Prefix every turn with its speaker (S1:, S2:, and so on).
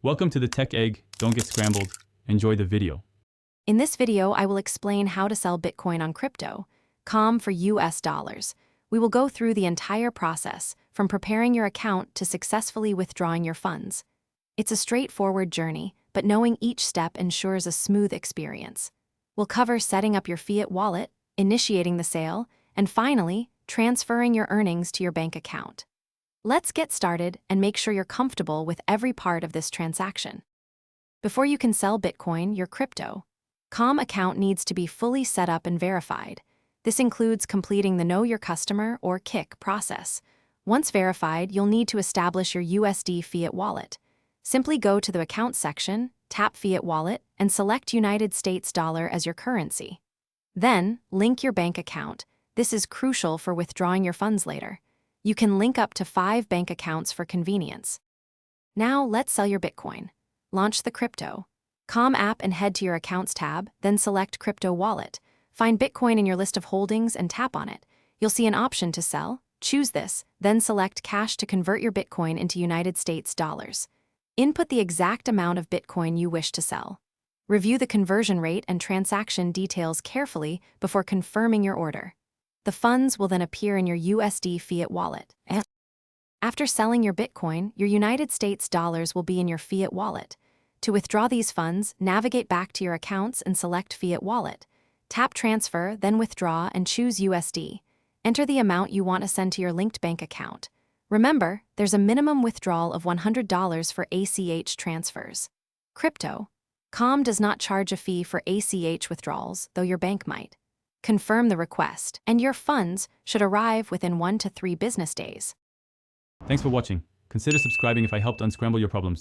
S1: Welcome to the Tech Egg. Don't get scrambled. Enjoy the video.
S2: In this video, I will explain how to sell Bitcoin on crypto.com for US dollars. We will go through the entire process, from preparing your account to successfully withdrawing your funds. It's a straightforward journey, but knowing each step ensures a smooth experience. We'll cover setting up your fiat wallet, initiating the sale, and finally, transferring your earnings to your bank account. Let's get started and make sure you're comfortable with every part of this transaction. Before you can sell Bitcoin, your crypto.com account needs to be fully set up and verified. This includes completing the Know Your Customer or KYC process. Once verified, you'll need to establish your USD fiat wallet. Simply go to the Account section, tap Fiat Wallet, and select United States dollar as your currency. Then, link your bank account. This is crucial for withdrawing your funds later. You can link up to 5 bank accounts for convenience. Now, let's sell your Bitcoin. Launch the crypto.com app and head to your Accounts tab, then select Crypto Wallet. Find Bitcoin in your list of holdings and tap on it. You'll see an option to sell. Choose this, then select Cash to convert your Bitcoin into United States dollars. Input the exact amount of Bitcoin you wish to sell. Review the conversion rate and transaction details carefully before confirming your order. The funds will then appear in your USD fiat wallet. After selling your Bitcoin, your United States dollars will be in your fiat wallet. To withdraw these funds, navigate back to your accounts and select Fiat Wallet. Tap Transfer, then Withdraw and choose USD. Enter the amount you want to send to your linked bank account. Remember, there's a minimum withdrawal of $100 for ACH transfers. Crypto.com does not charge a fee for ACH withdrawals, though your bank might. Confirm the request, and your funds should arrive within 1 to 3 business days.
S1: Thanks for watching. Consider subscribing if I helped unscramble your problems.